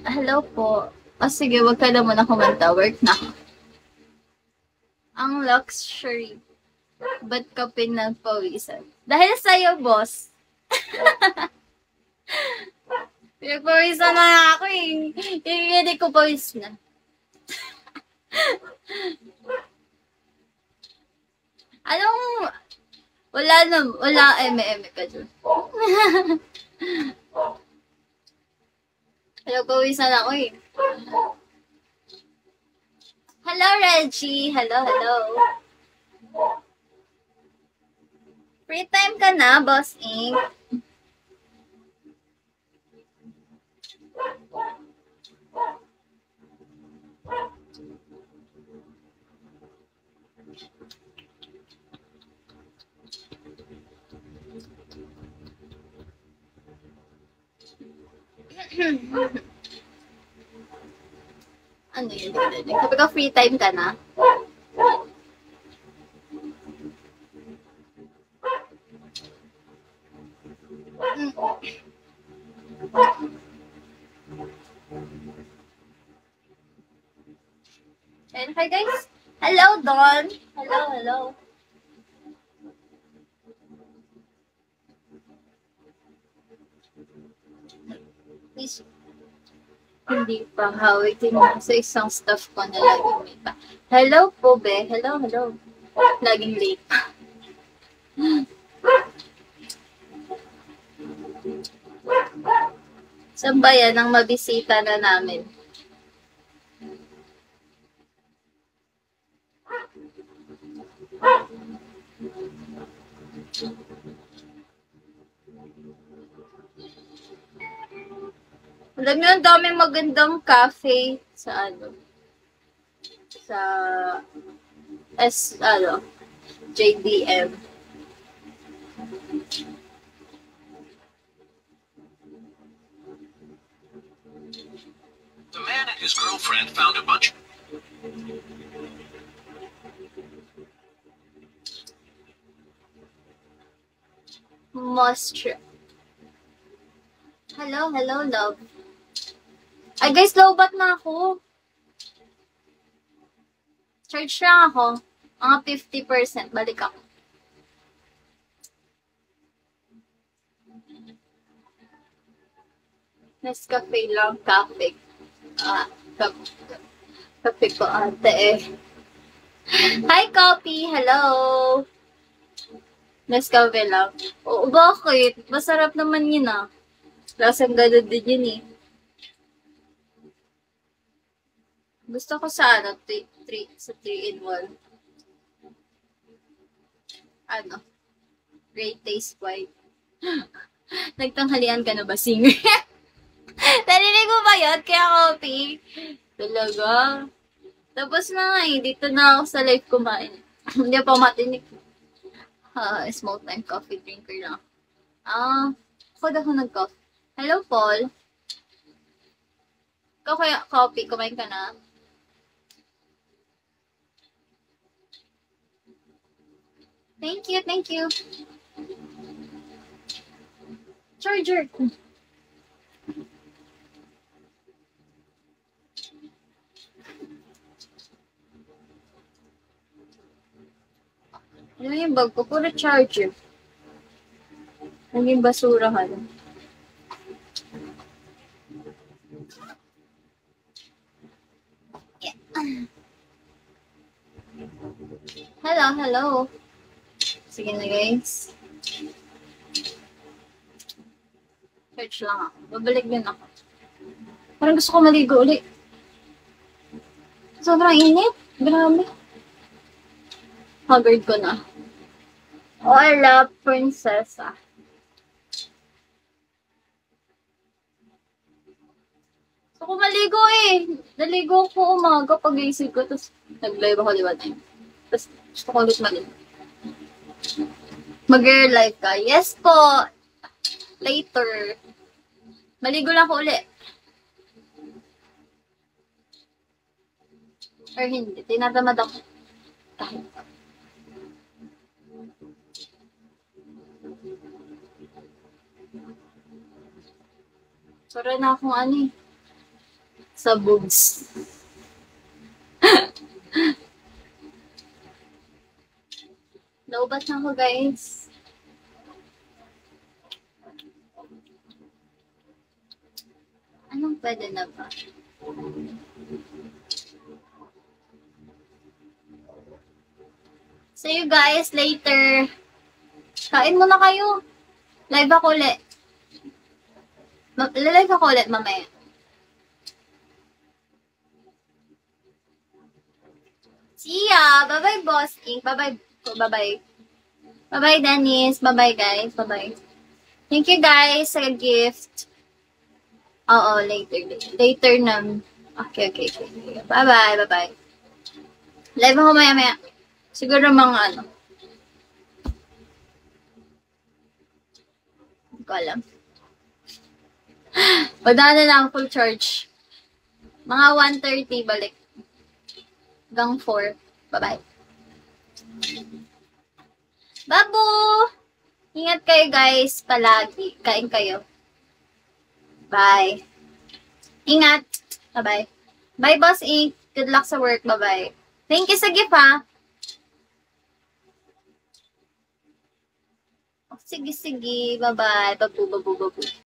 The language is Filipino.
Hello po. O sige, wag ka na muna kumanta. Work na. Ang luxury. Ba't ka pinagpawisan? Dahil sa'yo, boss. Pinagpawisan na ako eh. Hindi ko pawis na. Anong... Wala eme-eme ka dun. Pinagpawisan ako eh. Hello, Reggie. Hello. Free time ka na, Boss Ink. Ano yun? Sabi ko, free time ka na? And hi guys. Hello, Dawn. Hello. Please. Hindi pa. Hawig din sa isang staff ko na laging may pa. Hello po, be. Hello. Laging late. Saan ba yan ang mabisita na namin? Alam niyo, ang daming magandang cafe sa JDM. The man and his girlfriend found a bunch. Mostra. Hello, love. Ay, guys, lowbat na ako. Charge lang ako. Mga 50%. Balik ako. Nescafe lang, cafe. Kape ko ate eh. Hi, Coffee! Hello! Nescafe lang. Oo, bakit? Masarap naman yun ah. Lasang ganun din yun eh. Gusto ko sa 3-in-1. Great taste white. Nagtanghalian ka na ba, singer? Narinig mo ba yun? Kaya Coffee? Talaga? Tapos na nga eh. Dito na ako sa live kumain. Hindi pa matinig. Small time coffee drinker na. Ako nag-coffee. Hello, Paul. Ikaw kaya coffee, kumain ka na? Thank you. Charger. Ano yung bag ko? Puro charger. Naging basurahan. Yeah. Hello. Sige na guys. Search lang ako. Babalik din ako. Parang gusto ko maligo ulit. Sobrang init. Grabe. Haggard ko na. Hola, prinsesa. Gusto ko maligo eh. Naligo ko umaga pag isip ko. Tapos nag-live ako liwa time. Tapos gusto ko ulit maligo. Mag-girl live ka? Yes po. Later. Maligo lang ako ulit. Or hindi. Tinatamad ako. Sura na akong ano eh. Sa boobs. Naubat na ako, guys. Anong pwede na ba? See you guys later. Kain muna kayo. Live ako ulit. Live ako ulit mamaya. See ya! Bye-bye, Boss Ink. Bye-bye. Bye-bye. Bye-bye, Dennis. Bye-bye, guys. Bye-bye. Thank you, guys, sa gift. Oo, later. Later na. Okay. Bye-bye. Bye-bye. Live ako maya-maya. Siguro mga ano. Hindi ko alam. Padaan na lang full charge. Mga 1:30 balik. Hanggang 4. Bye-bye. Babu! Ingat kayo guys palagi. Kain kayo. Bye. Ingat. Bye-bye. Bye, Boss Ink. Good luck sa work. Bye-bye. Thank you sa gift, ha? Sige. Bye-bye. Babu.